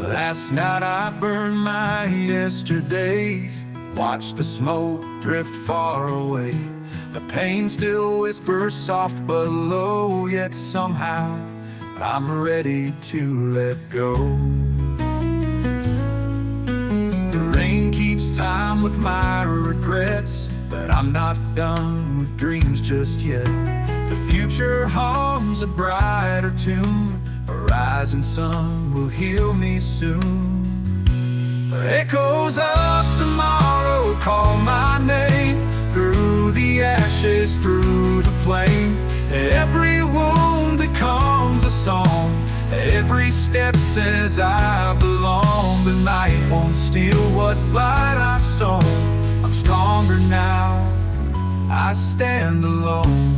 Last night I burned my yesterdays, watched the smoke drift far away. The pain still whispers soft but low, yet somehow I'm ready to let go. The rain keeps time with my regrets, but I'm not done with dreams just yet. The future hums a brighter tune, a rising sun will heal me soon. The echoes of tomorrow call my name, through the ashes, through the flame. Every wound becomes a song, every step says I belong. The night won't steal what light I've sown. I'm stronger now, I stand alone.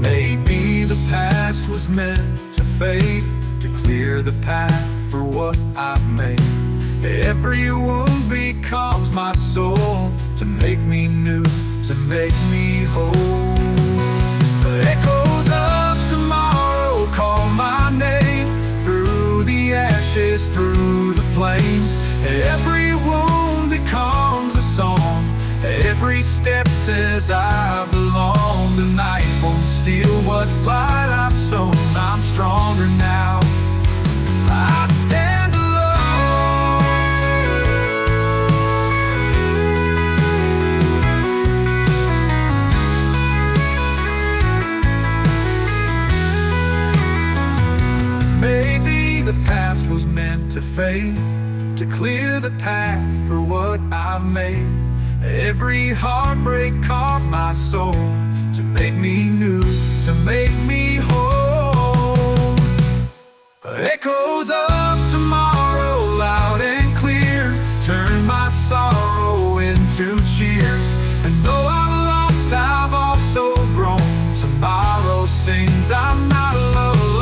Maybe the past was meant to fade, to clear the path for what I've made. Every wound becomes my soul, to make me new, to make me whole. The echoes of tomorrow call my name, through the ashes, through the flame. Every wound becomes a song, every step says I belong. The night won't steal what light I've sown. I'm stronger now, I stand alone. Maybe the past was meant to fade, to clear the path for what I've made. Every heartbreak caught my soul, to make me new, to make me whole. Echoes of tomorrow, loud and clear, turn my sorrow into cheer. And though I've lost, I've also grown. Tomorrow sings, I'm not alone.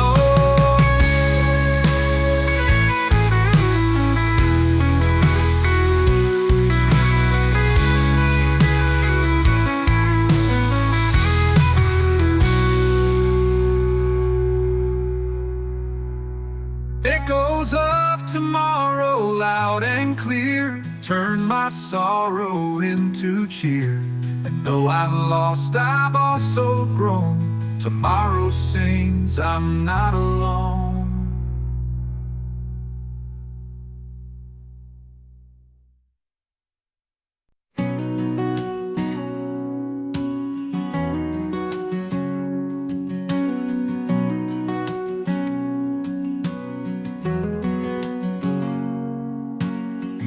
Echoes of tomorrow, loud and clear, turn my sorrow into cheer. And though I've lost, I've also grown. Tomorrow sings, I'm not alone.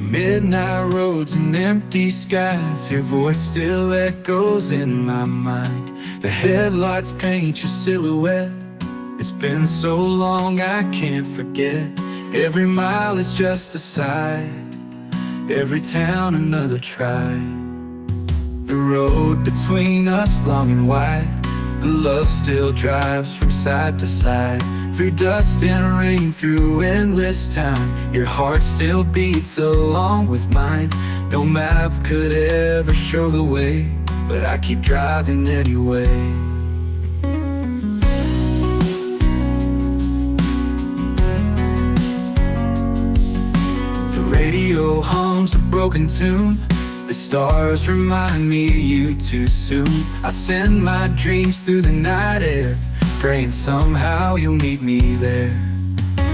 Midnight roads and empty skies, your voice still echoes in my mind. The headlights paint your silhouette, it's been so long I can't forget. Every mile is just a sigh, every town another try. The road between us long and wide, the love still drives from side to side. Through dust and rain, through endless time, your heart still beats along with mine. No map could ever show the way, but I keep driving anyway. The radio hums a broken tune, the stars remind me of you too soon. I send my dreams through the night air, praying somehow you'll meet me there.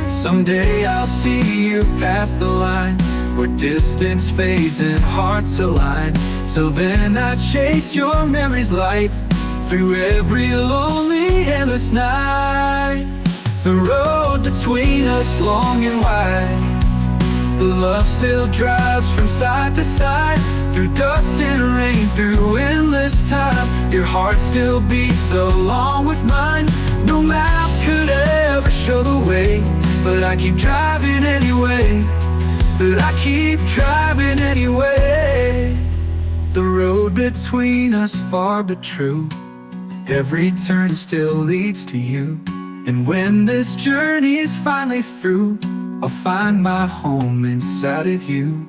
Someday I'll see you past the line, where distance fades and hearts align. Till then I chase your memories light, through every lonely endless night. The road between us long and wide, the love still drives from side to side. Through dust and rain, through endless time, your heart still beats along with mine. No map could ever show the way, but I keep driving anyway. That I keep driving anyway. The road between us far but true, every turn still leads to you. And when this journey's finally through, I'll find my home inside of you.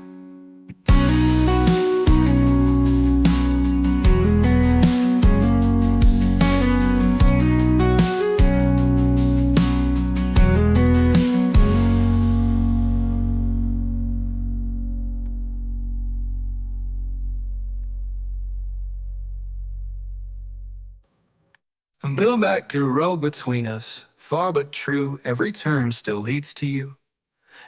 Build back a road between us, far but true. Every turn still leads to you.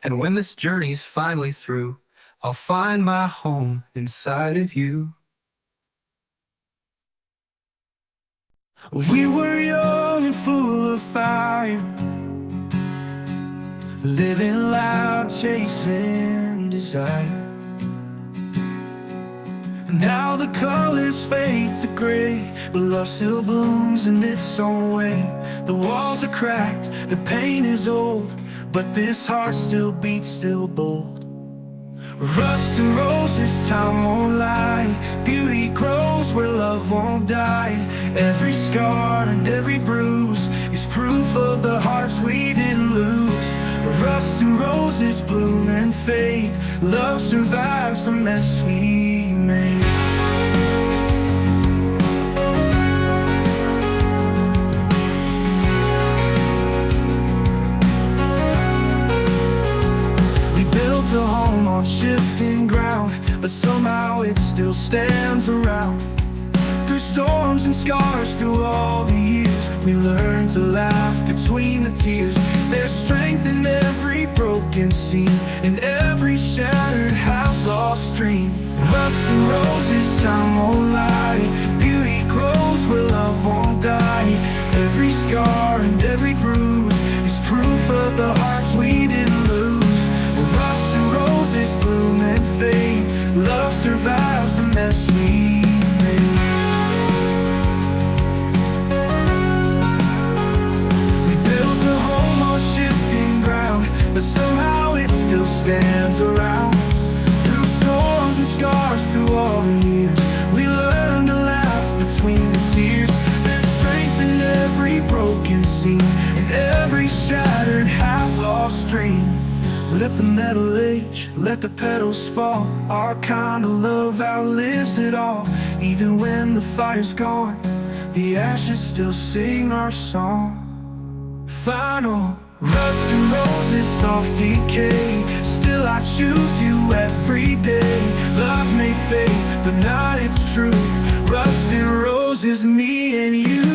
And when this journey's finally through, I'll find my home inside of you. We were young and full of fire, living loud, chasing desire. Now the colors fade to gray, but love still blooms in its own way. The walls are cracked, the pain is old, but this heart still beats, still bold. Rust and roses, time won't lie. Beauty grows where love won't die. Every scar and every bruise is proof of the hearts we didn't lose. Rust and roses bloom and fade. Love survives the mess we made. We built a home on shifting ground, but somehow it still stands around. Through storms and scars, through all the years, we learned to laugh between the tears. There's strength in every broken scene, in every shattered, half-lost dream. Rust and roses, time won't lie. Beauty grows where love won't die. Every scar and every bruise is proof of the hearts we didn't lose. Rust and roses bloom and fade. Love survives the mess we made. We built a home on shifting ground, but somehow it still stands around. Through storms and scars, through all the years, we learned to laugh between the tears. There's strength in every broken scene, in every shattered, half-lost dream. Let the metal age, let the petals fall. Our kind of love outlives it all. Even when the fire's gone, the ashes still sing our song. Final rust and roses, soft decay. Still I choose you every day. Love may fade, but not its truth. Rust and roses, me and you.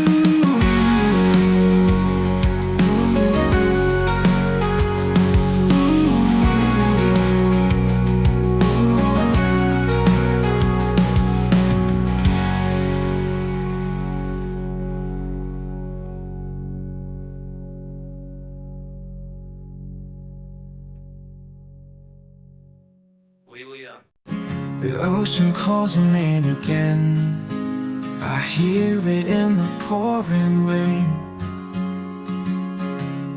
The ocean calls your name again. I hear it in the pouring rain.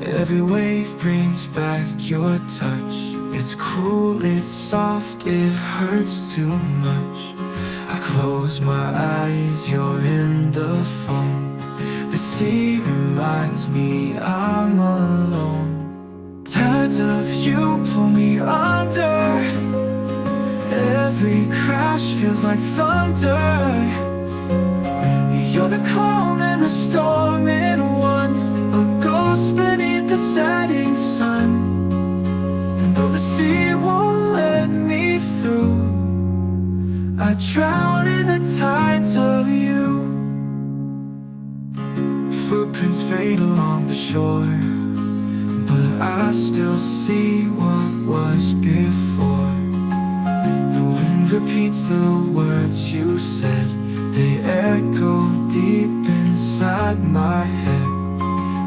Every wave brings back your touch. It's cool, it's soft, it hurts too much. I close my eyes, you're in the foam. The sea reminds me I'm alone. Tides of you pull me under. Every crash feels like thunder. You're the calm and the storm in one, a ghost beneath the setting sun. And though the sea won't let me through, I drown in the tides of you. Footprints fade along the shore, but I still see what was before. Repeats the words you said, they echo deep inside my head.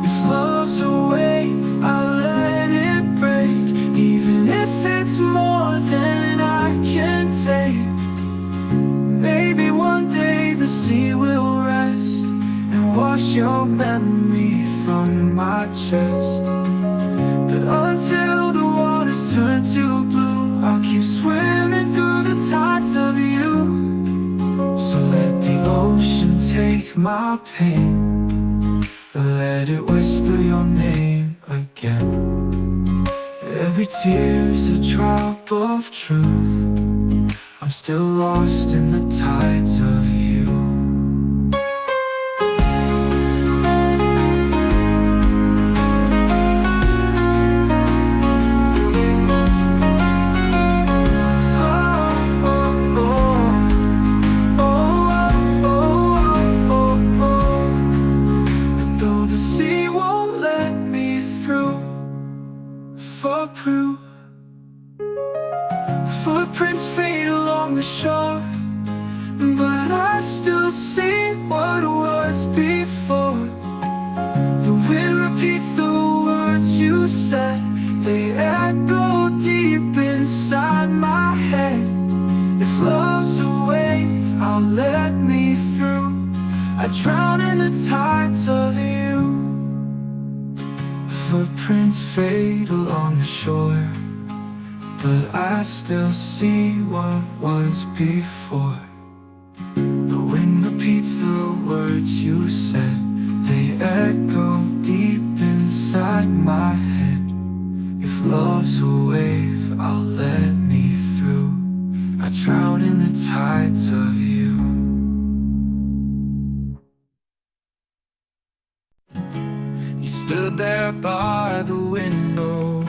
If love's a wave, I'll let it break, even if it's more than I can take. Maybe one day the sea will rest and wash your memory from my chest. But until the waters turn to blue, I'll keep swimming through the tides of you. So let the ocean take my pain, let it whisper your name again. Every tear's a drop of truth. I'm still lost in the tides of you. shore, but I still see what was before. The wind repeats the words you said, they echo deep inside my head. If love's a wave, I'll let me through. I drown in the tides of you. Footprints fade along the shore, but I still see what was before. The wind repeats the words you said, they echo deep inside my head. If love's a wave, I'll let me through. I drown in the tides of you. You stood there by the window,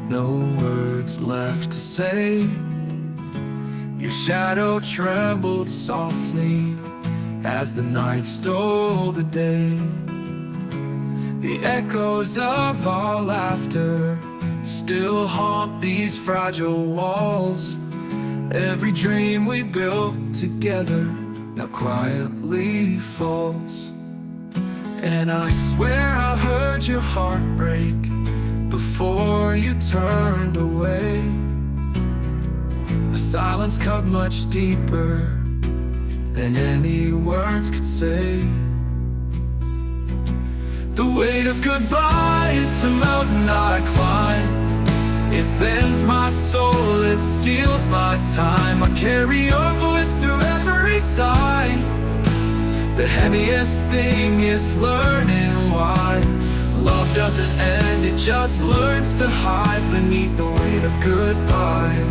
no words left to say. Your shadow trembled softly as the night stole the day. The echoes of our laughter still haunt these fragile walls. Every dream we built together now quietly falls. And I swear I heard your heart break before you turned away. The silence cut much deeper than any words could say. The weight of goodbye, it's a mountain I climb. It bends my soul, it steals my time. I carry your voice through every sigh. The heaviest thing is learning why love doesn't end, it just learns to hide beneath the weight of goodbye.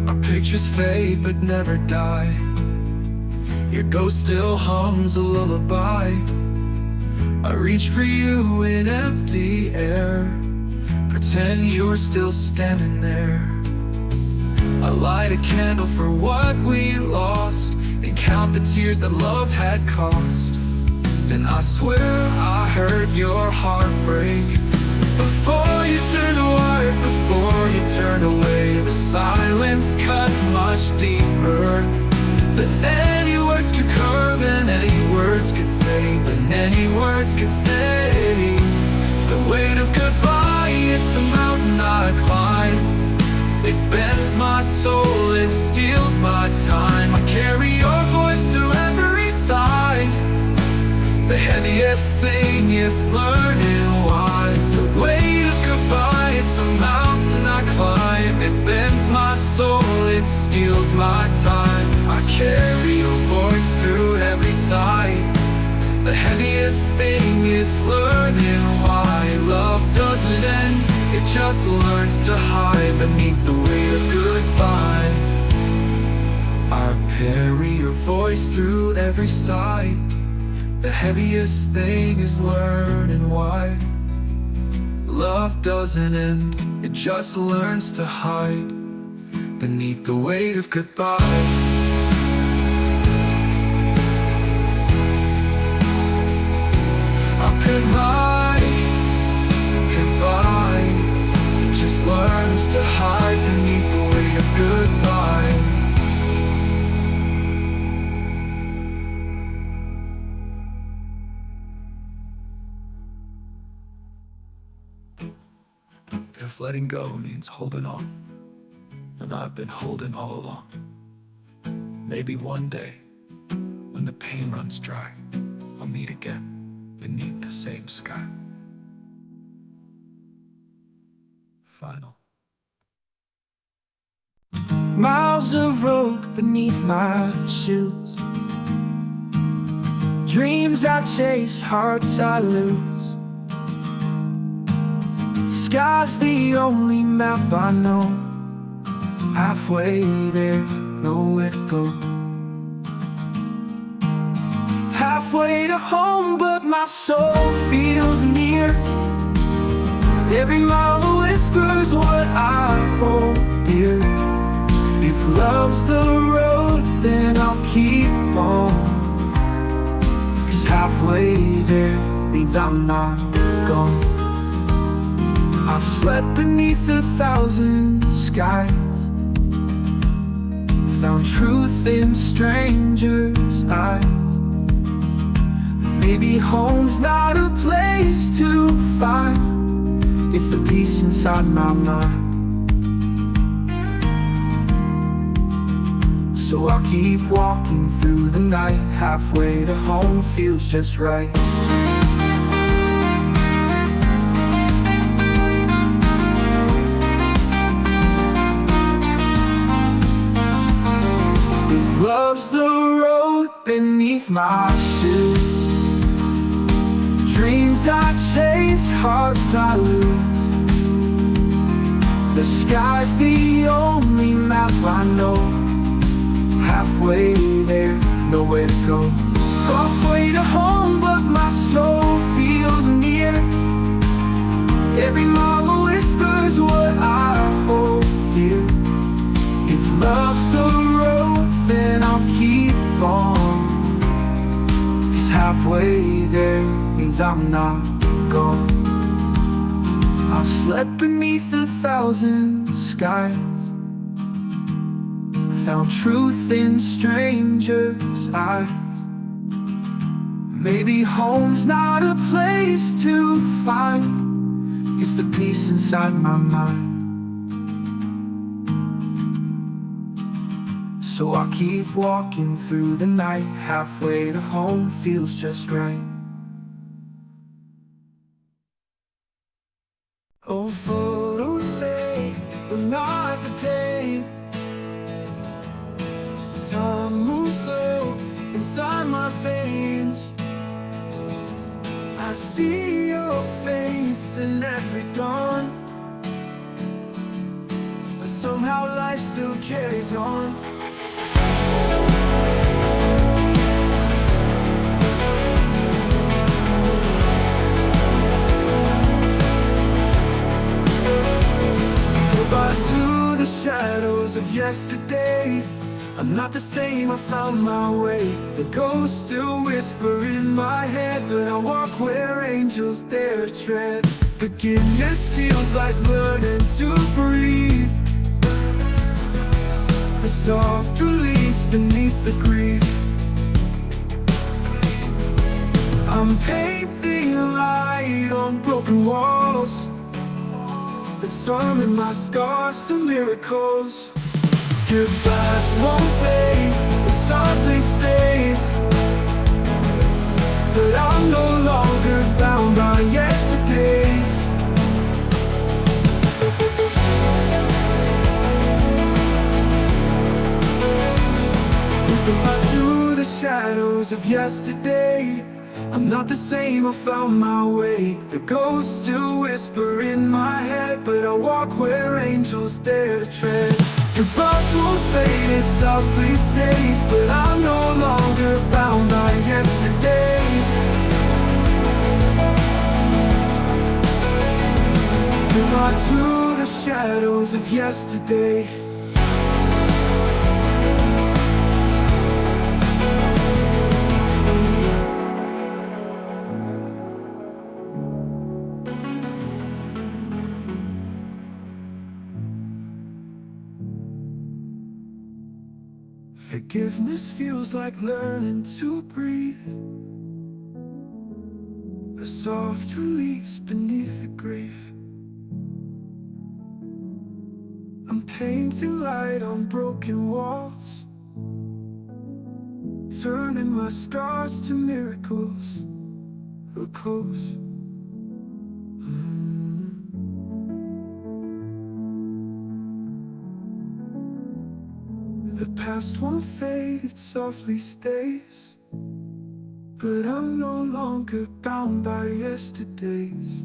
Our pictures fade but never die. Your ghost still hums a lullaby. I reach for you in empty air, pretend you're still standing there. I light a candle for what we lost and count the tears that love had cost. Then I swear I heard your heart break before you turned white, before you turned away. The silence cut much deeper than any words could curve and any words could say, than any words could say. The weight of goodbye, it's a mountain I climb. It bends my soul, it steals my time. I carry your voice through every sigh. The heaviest thing is learning why. The weight of goodbye, it's a mountain I climb. It bends my soul, it steals my time. I carry your voice through every sigh. The heaviest thing is learning why love doesn't end, it just learns to hide beneath the weight of goodbye. I carry your voice through every sigh. The heaviest thing is learning why love doesn't end, it just learns to hide beneath the weight of goodbye. Goodbye, goodbye, it just learns to hide beneath the weight of goodbye. If letting go means holding on, and I've been holding all along, maybe one day, when the pain runs dry, I'll meet again beneath the same sky. Final. Miles of road beneath my shoes, dreams I chase, hearts I lose. Sky's the only map I know. Halfway there, nowhere to go. Halfway to home, but my soul feels near. Every mile whispers what I hold dear. If love's the road, then I'll keep on. 'Cause halfway there means I'm not gone. I've slept beneath 1,000 skies, found truth in strangers' eyes. Maybe home's not a place to find, it's the peace inside my mind. So I'll keep walking through the night, halfway to home feels just right. If love's the road beneath my shoes, dreams I chase, hearts I lose, the sky's the only map I know. Halfway there, nowhere to go. Halfway to home, but my soul feels near. Every mile whispers what I hold dear. If love's the road, then I'll keep on, 'cause halfway there means I'm not gone. I've slept beneath 1,000 skies, found truth in strangers' eyes. Maybe home's not a place to find, it's the peace inside my mind. So I'll keep walking through the night, halfway to home feels just right. Oh, photos fade, but not the pain. Time moves slow inside my veins. I see your face in every dawn, but somehow life still carries on. Goodbye to the shadows of yesterday. I'm not the same, I found my way. The ghosts still whisper in my head, but I walk where angels dare tread. Forgiveness feels like learning to breathe, a soft release beneath the grief. I'm painting light on broken walls, but turning my scars to miracles. Goodbyes won't fade, it softly stays, but I'm no longer bound by yesterdays. Goodbye to the shadows of yesterday. I'm not the same, I found my way. The ghosts still whisper in my head, but I walk where angels dare to tread. Goodbyes won't fade, it softly stays, but I'm no longer bound by yesterdays. Goodbye to the shadows of yesterday. Forgiveness feels like learning to breathe, a soft release beneath the grief. I'm painting light on broken walls, turning my scars to miracles. Of course. The past won't fade, it softly stays, but I'm no longer bound by yesterdays.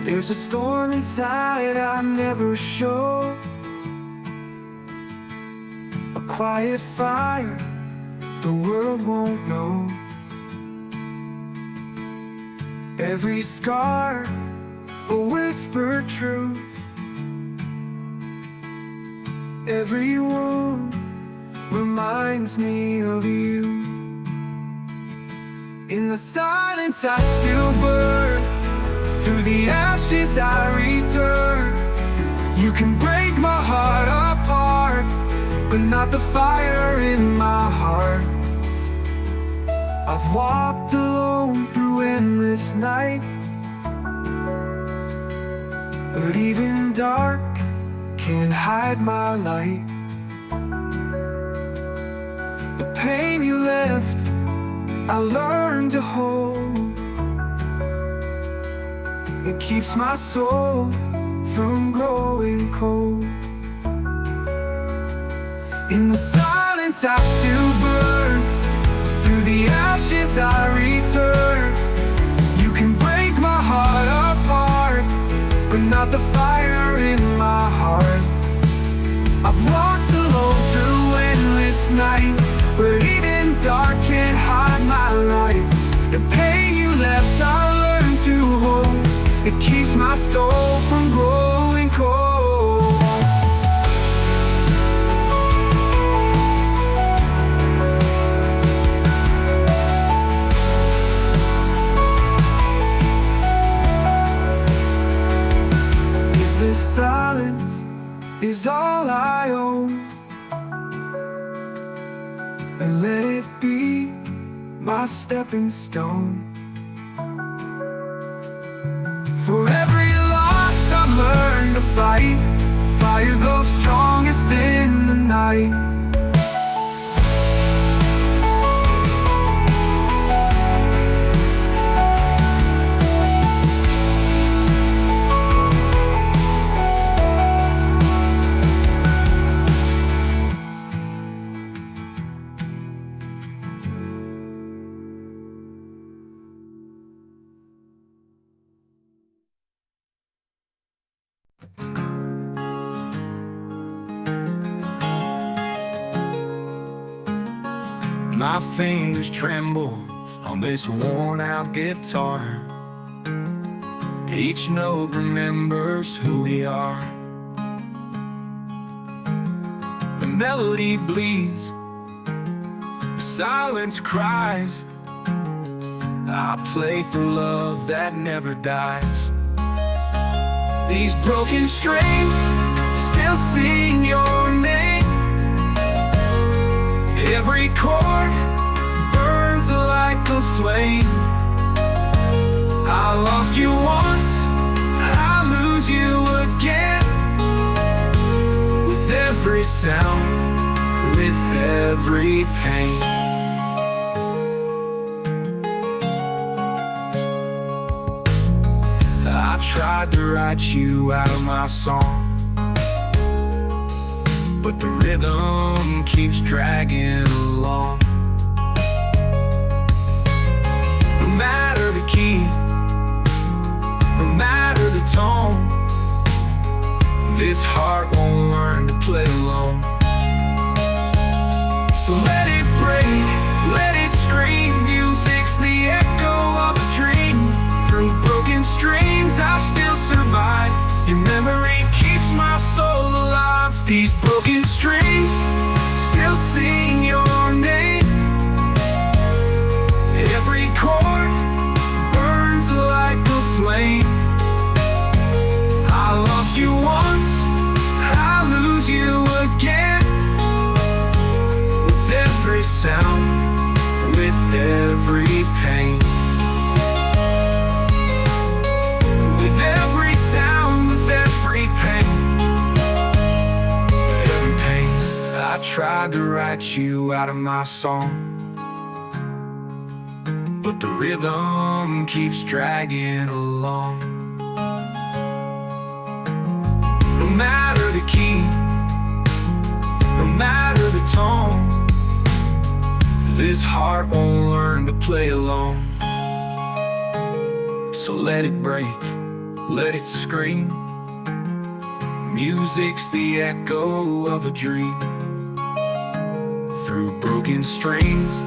There's a storm inside I never show, a quiet fire the world won't know. Every scar, a whispered truth. Every wound reminds me of you. In the silence I still burn, through the ashes I return. You can break my heart apart, but not the fire in my heart. I've walked alone through endless night, but even dark can't hide my light. The pain you left, I learned to hold. It keeps my soul from growing cold. In the silence I still burn, through the ashes I return. You can break my heart apart, but not the fire in my heart. I've walked alone through endless night, but even dark can't hide my light. The pain you left I learned to hold. It keeps my soul from growing cold. If this silence is all I own, and let it be my stepping stone. For every loss I've learned to fight, fire goes strongest in the night. My fingers tremble on this worn-out guitar. Each note remembers who we are. The melody bleeds, silence cries. I play for love that never dies. These broken strings still sing your name. Every chord burns like a flame. I lost you once, I lose you again. With every sound, with every pain. I tried to write you out of my song, but the rhythm keeps dragging along. No matter the key, no matter the tone, this heart won't learn to play alone. So let it break, let it scream. Music's the echo of a dream. Through broken strings I'll still survive. Your memory keeps my soul alive. These broken strings still sing your name. Every chord burns like a flame. I lost you once, I lose you again. With every sound, with every pain. With every sound, with every pain. Every pain. I tried to write you out of my song, but the rhythm keeps dragging along. No matter the key, no matter the tone, this heart won't learn to play alone. So let it break, let it scream. Music's the echo of a dream. Through broken strings,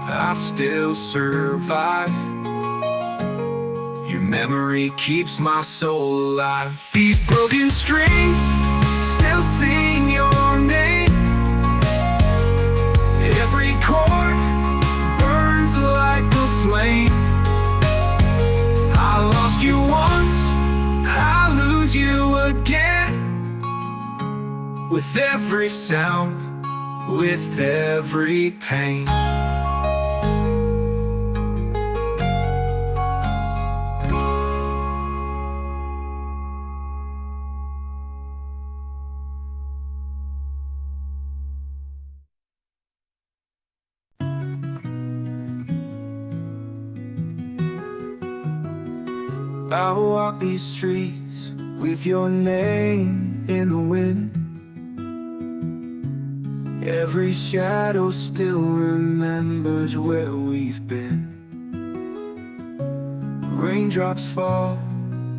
I still survive. Your memory keeps my soul alive. These broken strings still sing your name. Every chord burns like a flame. I lost you once, I lose you again. With every sound, with every pain. I walk these streets with your name in the wind. Every shadow still remembers where we've been. Raindrops fall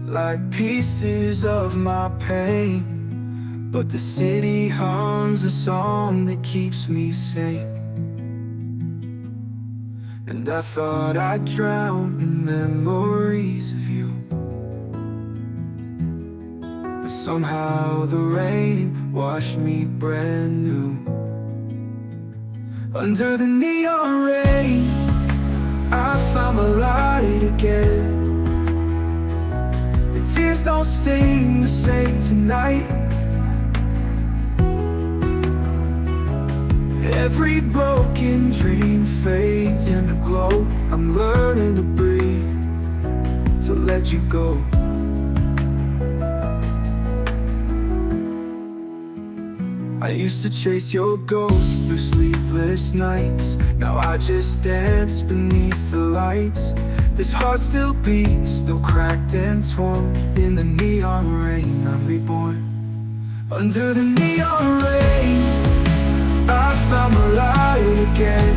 like pieces of my pain, but the city hums a song that keeps me sane. And I thought I'd drown in memories of you, but somehow the rain washed me brand new. Under the neon rain, I found my light again. The tears don't sting the same tonight. Every broken dream fades in the glow. I'm learning to breathe, to let you go. I used to chase your ghost through sleepless nights. Now I just dance beneath the lights. This heart still beats, though cracked and torn. In the neon rain, I'm reborn. Under the neon rain, I found my light again.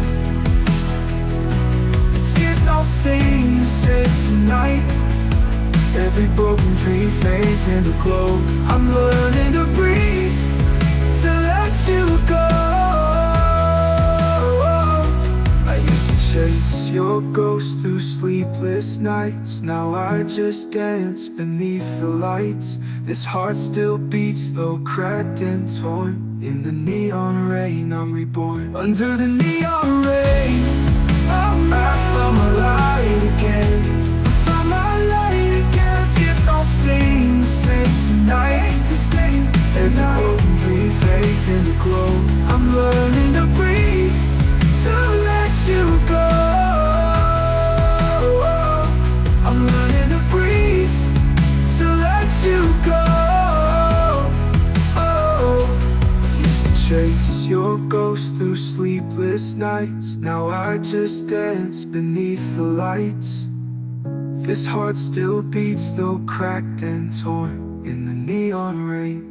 The tears don't sting the same tonight. Every broken dream fades in the glow. I'm learning to breathe, to let you go. I used to chase your ghost through sleepless nights. Now I just dance beneath the lights. This heart still beats, though cracked and torn. In the neon rain, I'm reborn. Under the neon rain, I found my light again. I found my light again. Tears don't sting the same tonight. Every broken dream fades in the glow. I'm learning to breathe, to let you go. I'm learning to breathe, to let you go. Chase your ghost through sleepless nights. Now I just dance beneath the lights. This heart still beats, though cracked and torn. In the neon rain.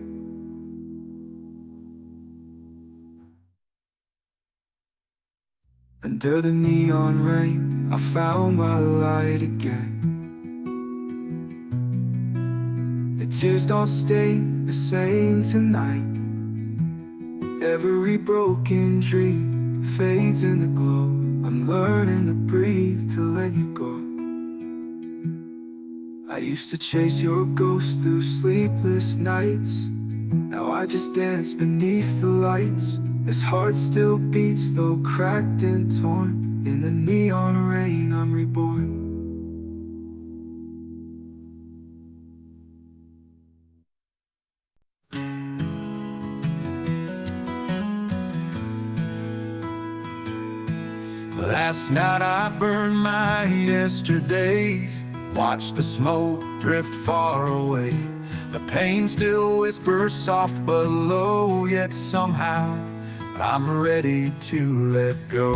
Under the neon rain, I found my light again. The tears don't sting the same tonight. Every broken dream fades in the glow. I'm learning to breathe, to let you go. I used to chase your ghost through sleepless nights. Now I just dance beneath the lights. This heart still beats, though cracked and torn. In the neon rain, I'm reborn. Last night I burned my yesterdays. Watched the smoke drift far away. The pain still whispers soft but low. Yet somehow I'm ready to let go.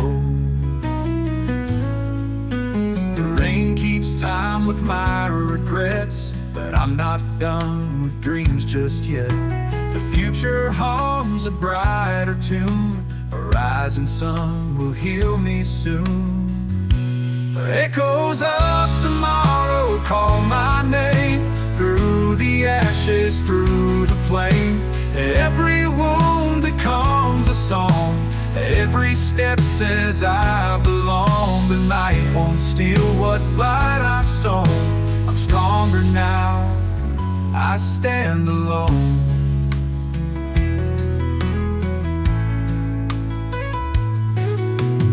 The rain keeps time with my regrets, but I'm not done with dreams just yet. The future hums a brighter tune. A rising sun will heal me soon. Echoes of tomorrow call my name. Through the ashes, through the flame. Every wound becomes a song. Every step says I belong. The night won't steal what light I sown. stronger now. I stand alone.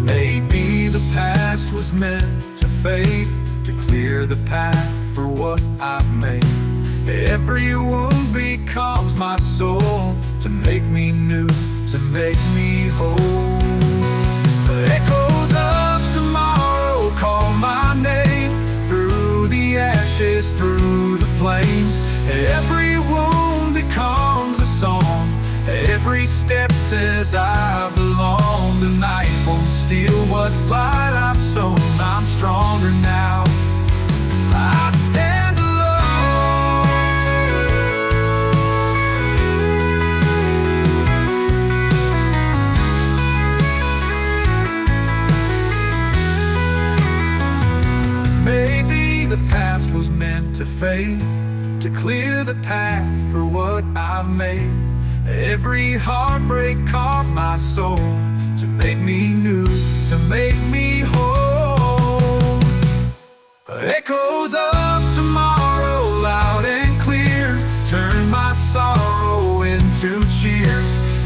Maybe the past was meant to fade, to clear the path for what I've made. Every wound becomes my soul, to make me new, to make me whole. The echoes of tomorrow call my name, through the ashes, through the flame. Every wound becomes a song, every step says I belong. The night won't steal what light I've sown. I'm stronger now. I stand alone. Maybe the past was meant to fade, to clear the path for what I've made. Every heartbreak caught my soul, to make me new, to make me whole. Echoes of tomorrow, loud and clear, turn my sorrow into cheer.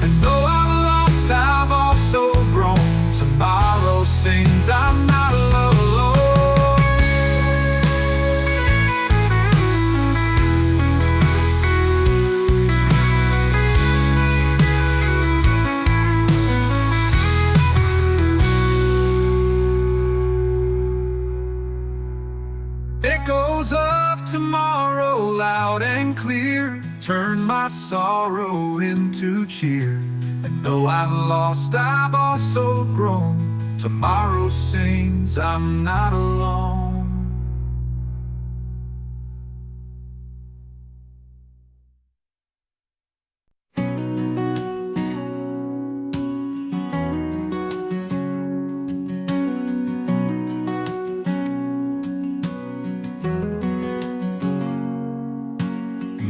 And though I've lost, I've also grown. Tomorrow sings, I'm not alone. Echoes of tomorrow, loud and clear, turn my sorrow into cheer. And though I've lost, I've also grown. Tomorrow sings, I'm not alone.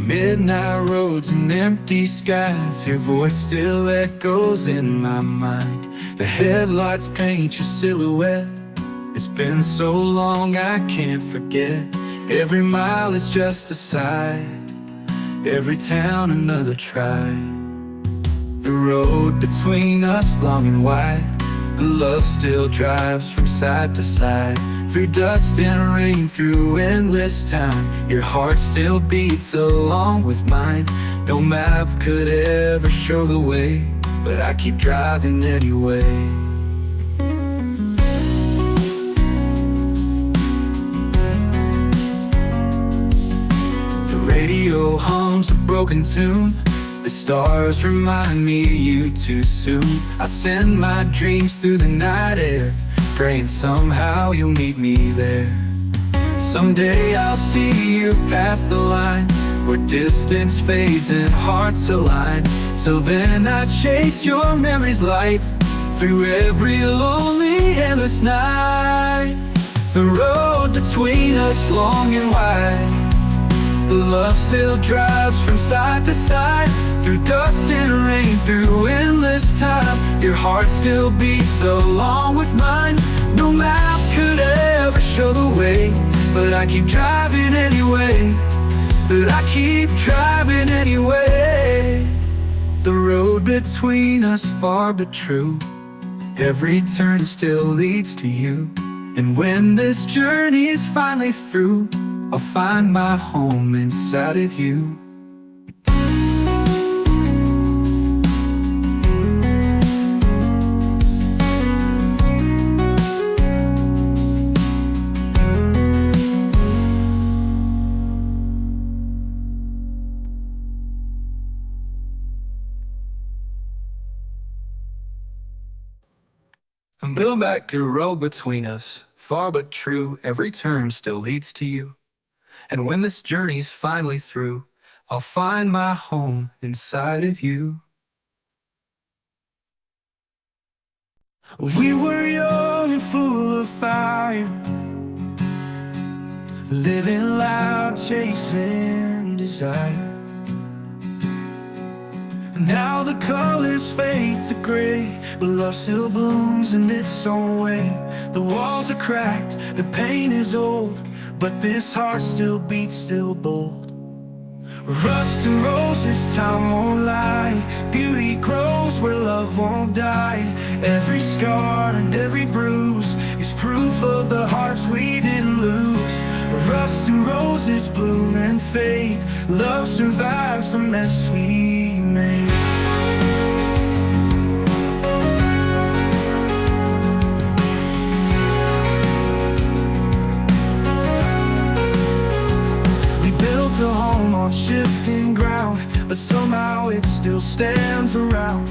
Midnight roads and empty skies, your voice still echoes in my mind. The headlights paint your silhouette. It's been so long I can't forget. Every mile is just a sigh, every town another try. The road between us long and wide, the love still drives from side to side. Through dust and rain, through endless time, your heart still beats along with mine. No map could ever show the way, but I keep driving anyway. The radio hums a broken tune, the stars remind me of you too soon. I send my dreams through the night air, praying somehow you'll meet me there. Someday I'll see you past the line, where distance fades and hearts align. Till then I chase your memories light, through every lonely endless night. The road between us long and wide, the love still drives from side to side. Through dust and rain, through endless time, your heart still beats along with mine. No map could ever show the way, but I keep driving anyway. That I keep driving anyway. The road between us far but true, every turn still leads to you. And when this journey is finally through, I'll find my home inside of you. And build back the road between us, far but true, every turn still leads to you. And when this journey's finally through, I'll find my home inside of you. We were young and full of fire, living loud, chasing desire. Now the colors fade to gray, but love still blooms in its own way. The walls are cracked, the pain is old, but this heart still beats, still bold. Rust and roses, time won't lie. Beauty grows where love won't die. Every scar and every bruise is proof of the hearts we didn't lose. Rust and roses bloom and fade. Love survives the mess we made. A home on shifting ground, but somehow it still stands around.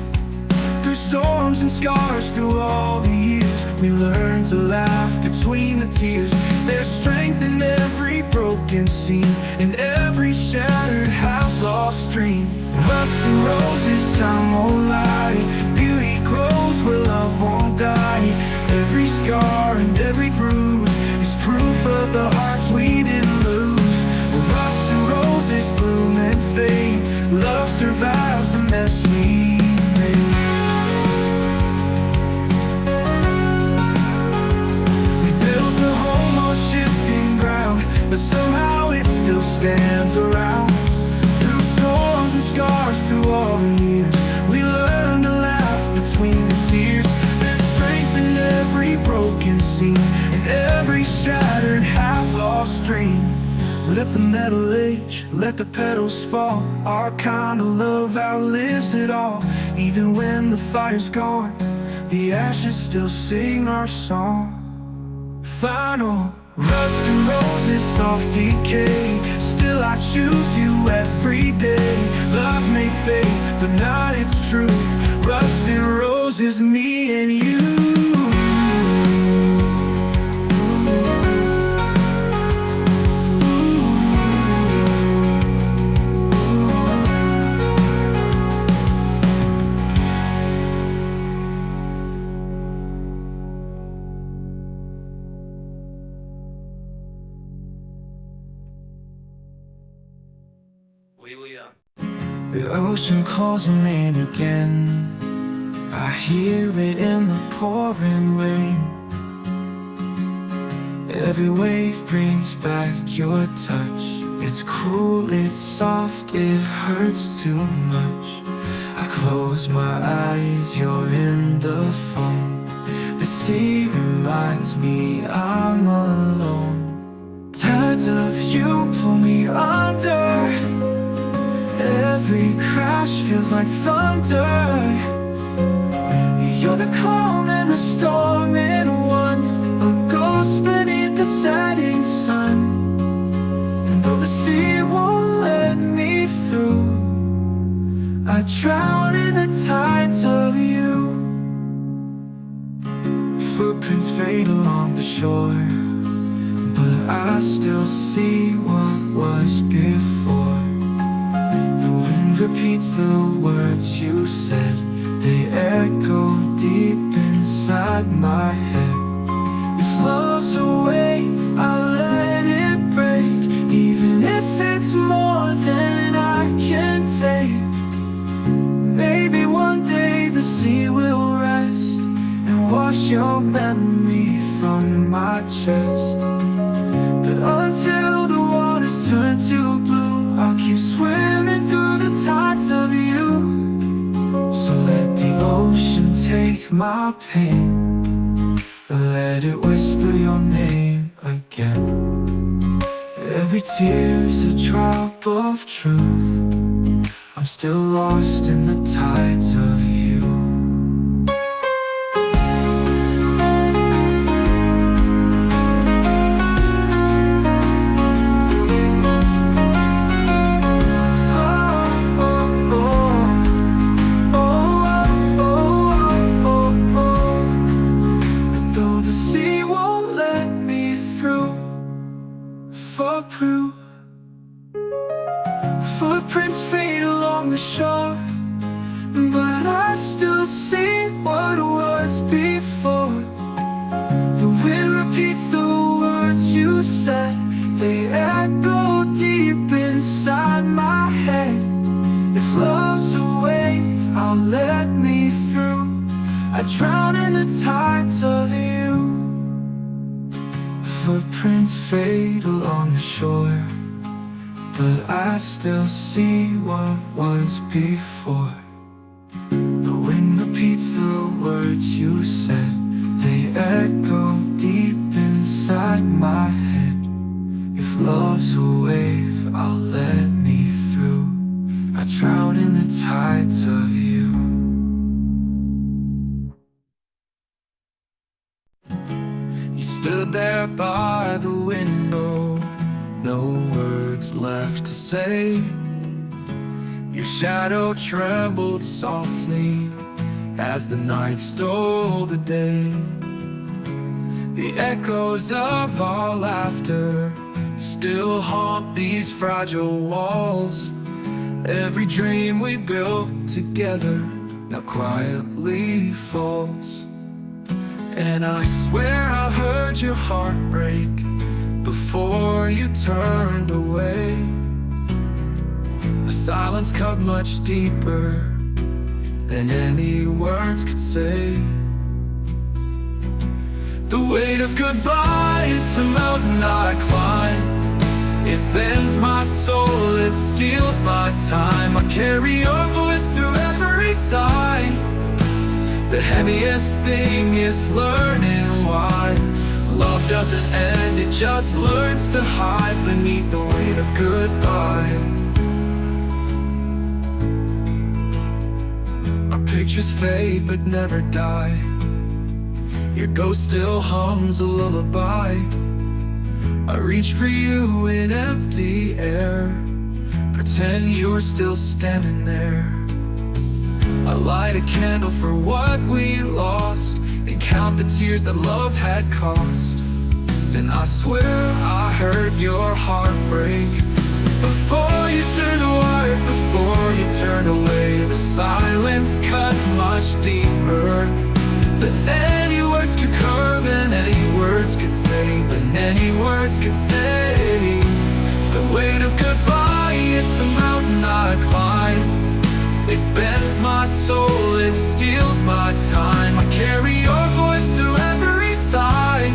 Through storms and scars, through all the years, we learn to laugh between the tears. There's strength in every broken scene, in every shattered, half-lost dream. Rust and roses, time won't lie. Beauty grows where love won't die. Every scar and every bruise is proof of the hearts we didn't lose. Rust and roses bloom and fade. Love survives the mess we made. We built a home on shifting ground, but somehow it still stands around. Through storms and scars, through all the years, we learn to laugh between the tears. There's strength in every broken scene, in every shattered, half-lost dream. Let the metal age, let the petals fall. Our kind of love outlives it all. Even when the fire's gone, the ashes still sing our song. Final rust and roses, soft decay. Still I choose you every day. Love may fade, but not its truth. Rust and roses, me and you. The ocean calls your name again. I hear it in the pouring rain. Every wave brings back your touch. It's cool, it's soft, it hurts too much. I close my eyes, you're in the foam. The sea reminds me I'm alone. Tides of you pull me under. Every crash feels like thunder. You're the calm and the storm in one, a ghost beneath the setting sun. And though the sea won't let me through, I drown in the tides of you. Footprints fade along the shore, but I still see what was before. Repeats the words you said. They echo deep inside my head. If love's a wave, I'll let it break, even if it's more than I can take. Maybe one day the sea will rest and wash your memory from my chest. But until the waters turn to blue, I'll keep swimming through the tides of you. So let the ocean take my pain, let it whisper your name again. Every tear's a drop of truth. I'm still lost in the tides of you. Footprints fade along the shore, but I still see what was before. The wind repeats the words you said. They echo deep inside my head. If love's a wave, I'll let me through. I drown in the tides of you. Footprints footprints fade along the shore, but I still see what was before. The wind repeats the words you said, they echo deep inside my head. If love's a wave, I'll let me through. I drown in the tides of you. You stood there by the window, no words left to say. Your shadow trembled softly as the night stole the day. The echoes of our laughter still haunt these fragile walls. Every dream we built together now quietly falls. And I swear I heard your heart break before you turned away. The silence cut much deeper than any words could say. The weight of goodbye, it's a mountain I climb. It bends my soul, it steals my time. I carry your voice through every sigh. The heaviest thing is learning why love doesn't end, it just learns to hide beneath the weight of goodbye. Our pictures fade but never die. Your ghost still hums a lullaby. I reach for you in empty air, pretend you're still standing there. I light a candle for what we lost and count the tears that love had cost. Then I swear I heard your heart break before you turned away, before you turned away. The silence cut much deeper than any words could curve and any words could say, but any words could say. The weight of goodbye, it's a mountain I climb. It bends my soul, it steals my time. I carry your voice through every sigh.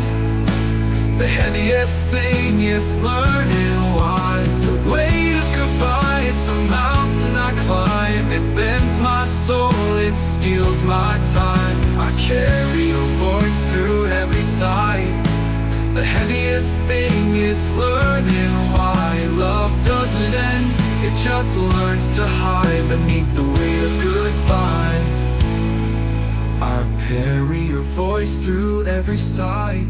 The heaviest thing is learning why. The weight of goodbye, it's a mountain I climb. It bends my soul, it steals my time. I carry your voice through every sigh. The heaviest thing is learning why love doesn't end, it just learns to hide beneath the weight of goodbye. I carry your voice through every sigh.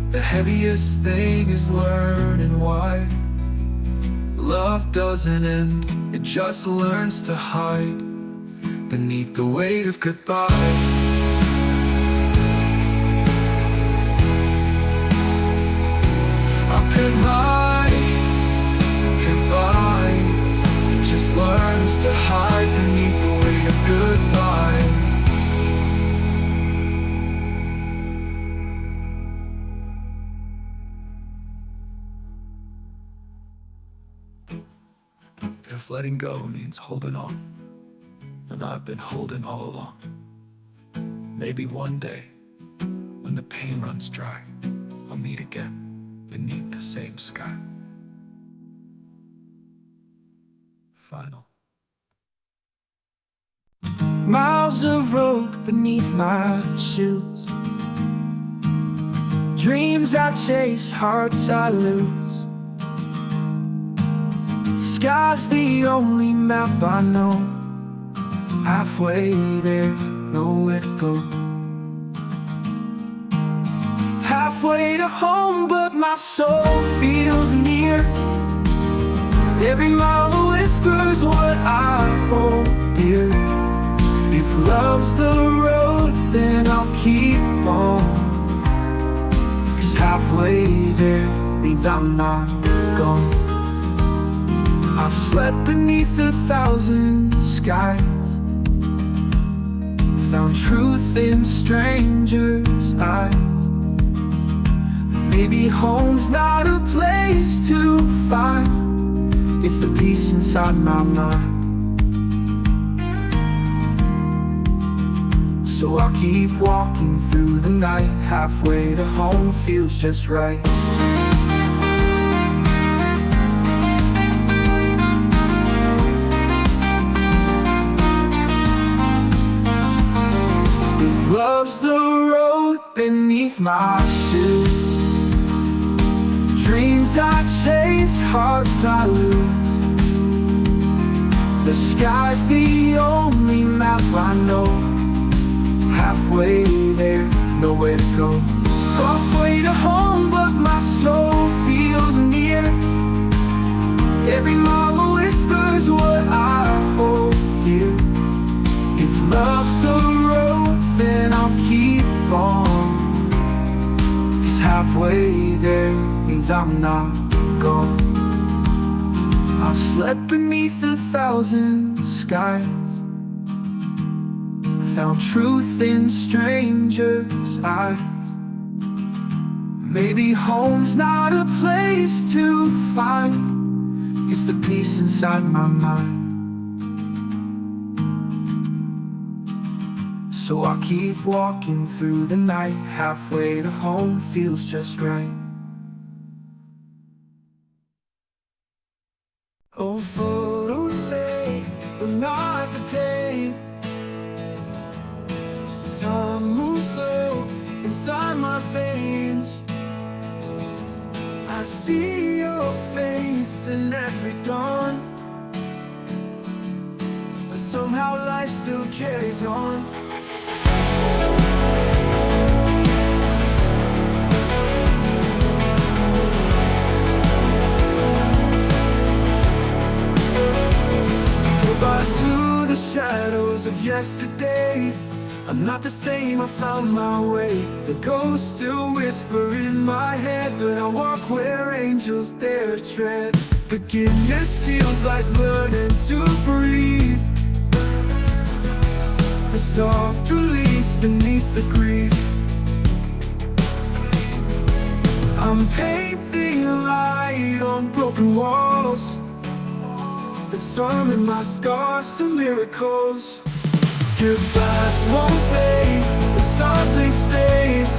The heaviest thing is learning why love doesn't end, it just learns to hide beneath the weight of goodbye. Goodbye, it just learns to hide beneath the weight of goodbye. If letting go means holding on, and I've been holding all along, maybe one day, when the pain runs dry, I'll meet again beneath the same sky. Final. Miles of road beneath my shoes, dreams I chase, hearts I lose. Sky's the only map I know. Halfway there, nowhere to go. Halfway to home, but my soul feels near. Every mile whispers what I hold dear. If love's the road, then I'll keep on. 'Cause halfway there means I'm not gone. I've slept beneath 1,000 skies, found truth in strangers' eyes. Maybe home's not a place to find, it's the peace inside my mind. So I'll keep walking through the night. Halfway to home feels just right. my shoes. Dreams I chase, hearts I lose. The sky's the only map I know. Halfway there, nowhere to go. Halfway to home, but my soul feels near. Every mile whispers what I hold dear. If love's the road, then I'll keep on. 'Cause halfway there means I'm not gone. I've slept beneath 1,000 skies, found truth in strangers' eyes. Maybe home's not a place to find, it's the peace inside my mind. So I keep walking through the night. Halfway to home feels just right. Oh, photos fade, but not the pain. Time moves slow inside my veins. I see your face in every dawn, but somehow life still carries on. Goodbye to the shadows of yesterday. I'm not the same, I found my way. The ghosts still whisper in my head, but I walk where angels dare tread. Forgiveness feels like learning to breathe, a soft release beneath the grief. I'm painting light on broken walls, and turning my scars to miracles. Goodbyes won't fade, it softly stays,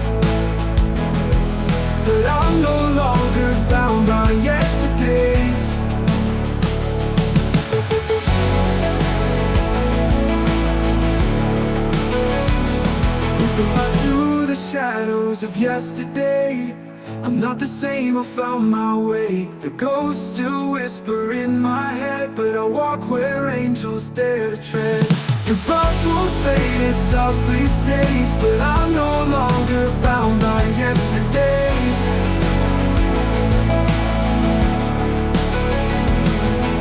but I'm no longer bound by yesterdays. Goodbye to the shadows of yesterday. I'm not the same, I found my way. The ghosts still whisper in my head, but I walk where angels dare tread. Goodbyes won't fade, it softly stays, but I'm no longer bound by yesterdays.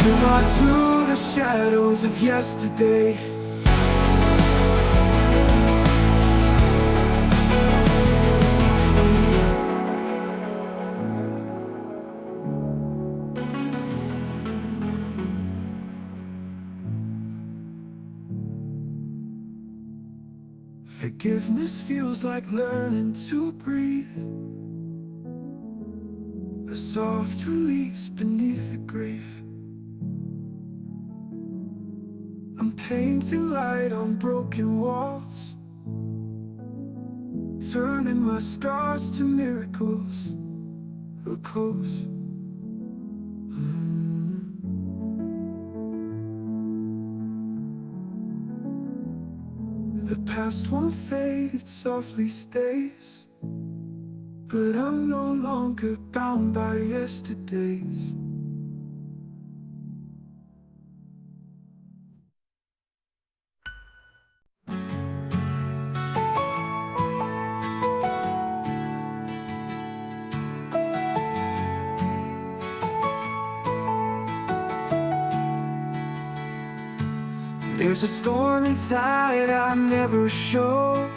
Goodbye to the shadows of yesterday. Forgiveness feels like learning to breathe, a soft release beneath the grief. I'm painting light on broken walls, turning my scars to miracles. Look close. The past won't fade, it softly stays, but I'm no longer bound by yesterdays. There's a storm inside I never show,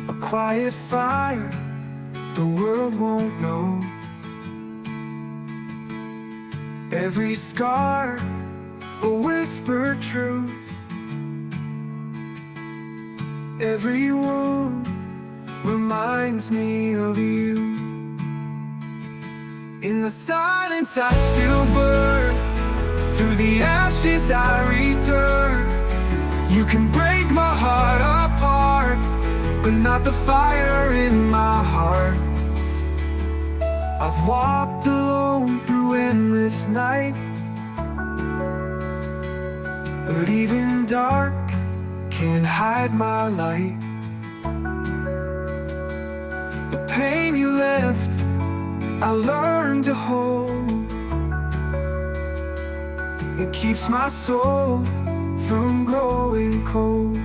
a quiet fire the world won't know. Every scar a whispered truth, every wound reminds me of you. In the silence I still burn, through the ashes I return. You can break my heart apart, but not the fire in my heart. I've walked alone through endless night, but even dark can't hide my light. pain you left, I learned to hold. It keeps my soul from growing cold.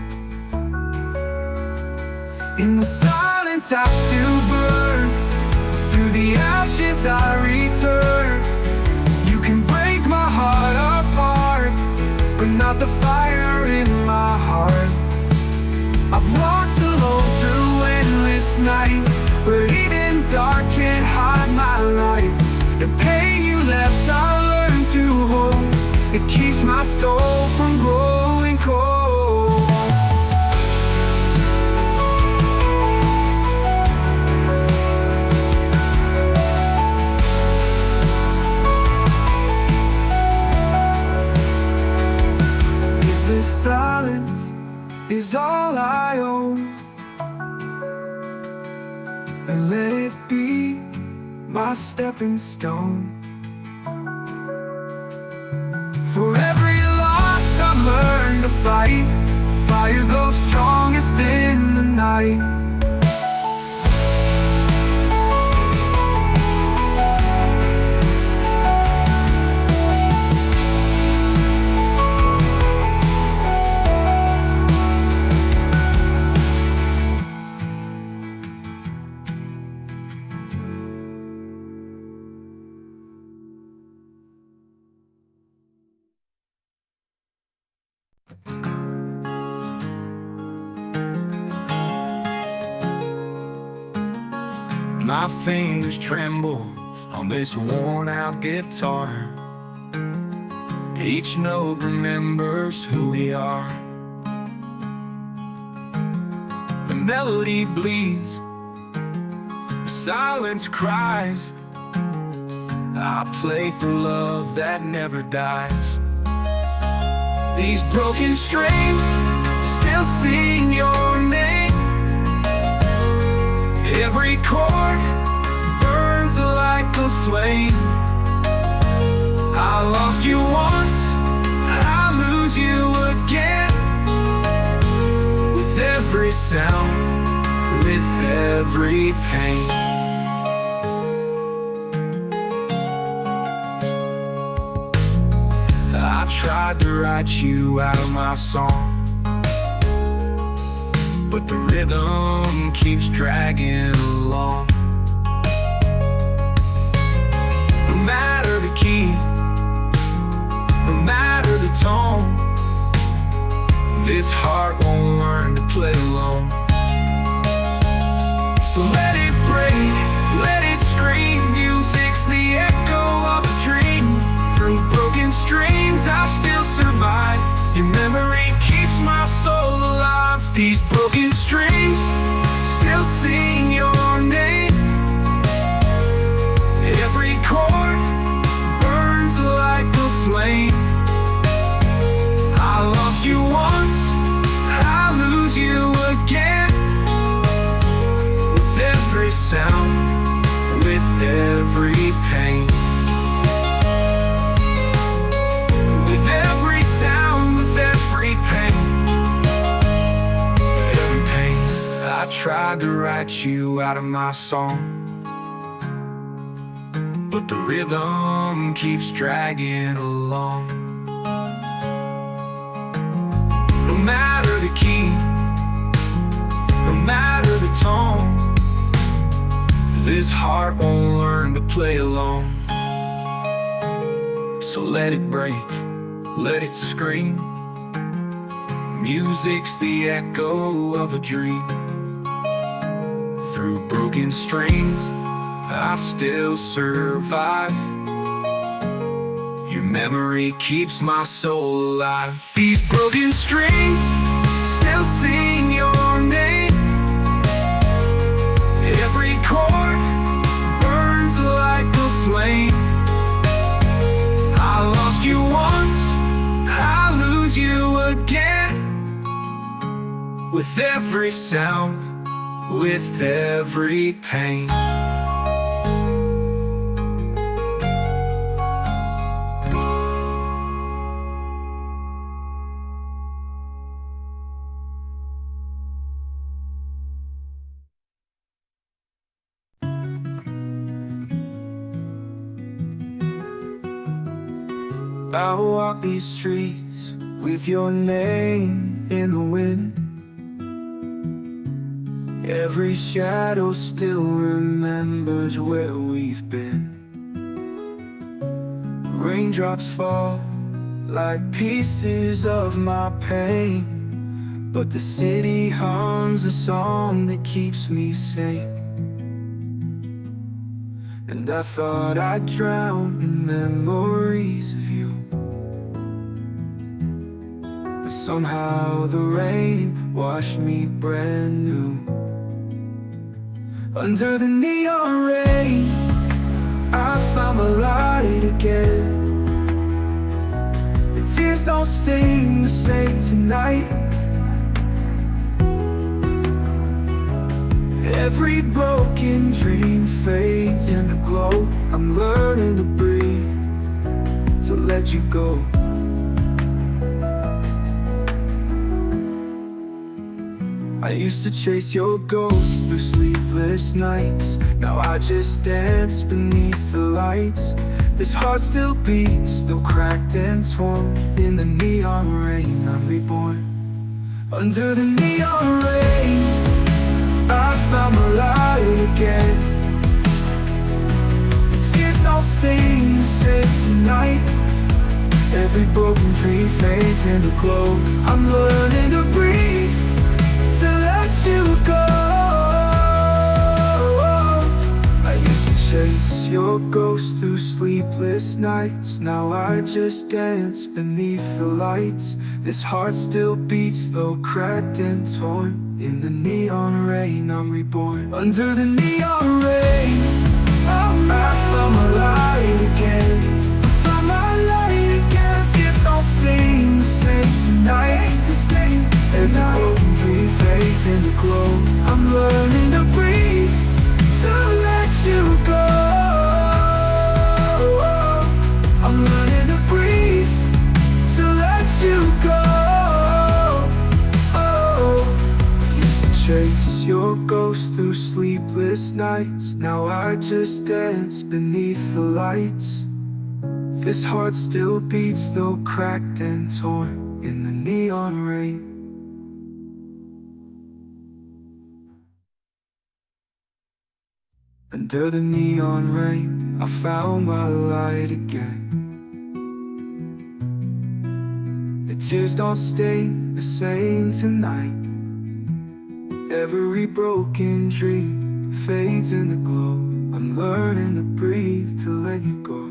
In the silence I still burn, through the ashes I return. You can break my heart apart, but not the fire in my heart. I've walked alone through endless night, but even dark can't hide my light. The pain you left I learned to hold. It keeps my soul from growing cold. If this silence is all I own, and let it be my stepping stone. For every loss I've learned to fight, fire goes strongest in the night. My fingers tremble on this worn-out guitar. Each note remembers who we are. The melody bleeds, the silence cries. I play for love that never dies. These broken strings still sing your name. Every chord burns like a flame. I lost you once, I lose you again. With every sound, with every pain. I tried to write you out of my song, but the rhythm keeps dragging along. No matter the key, no matter the tone, this heart won't learn to play alone. So let it break, let it scream. Music's the echo of a dream. Through broken strings I'll still survive. Your memory keeps my soul alive. These broken strings still sing your name. Every chord burns like a flame. I lost you once, I lose you again. With every sound, with every pain. With every sound, with every pain. Every pain. I tried to write you out of my song, but the rhythm keeps dragging along. No matter the key, no matter the tone, this heart won't learn to play alone. So let it break, let it scream. Music's the echo of a dream. Through broken strings, I still survive. Your memory keeps my soul alive. These broken strings still sing your name. Every chord burns like a flame. I lost you once, I lose you again. With every sound, with every pain. I walk these streets with your name in the wind. Every shadow still remembers where we've been. Raindrops fall like pieces of my pain, but the city hums a song that keeps me sane. And I thought I'd drown in memories of you, but somehow the rain washed me brand new. Under the neon rain, I found the light again. The tears don't sting the same tonight. Every broken dream fades in the glow. I'm learning to breathe, to let you go. I used to chase your ghost through sleepless nights. Now I just dance beneath the lights. This heart still beats, though cracked and torn. In the neon rain, I'm reborn. Under the neon rain, I found the light again. The tears don't sting the same tonight. Every broken dream fades in the glow. I'm learning to breathe, to let you go. I used to chase your ghost through sleepless nights. Now I just dance beneath the lights. This heart still beats, though cracked and torn. In the neon rain, I'm reborn. Under the neon rain, I found my light again. I found my light again. Tears don't sting the same tonight. Every broken dream fades in the glow. I'm learning to breathe, to let you go. I'm learning to breathe, to let you go. Chase your ghost through sleepless nights. Now I just dance beneath the lights. This heart still beats, though cracked and torn. In the neon rain. Under the neon rain, I found my light again. The tears don't sting the same tonight. Every broken dream fades in the glow. I'm learning to breathe, to let you go.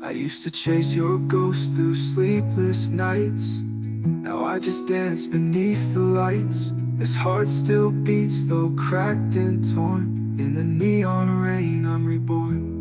I used to chase your ghost through sleepless nights. Now I just dance beneath the lights. This heart still beats, though cracked and torn. In the neon rain, I'm reborn.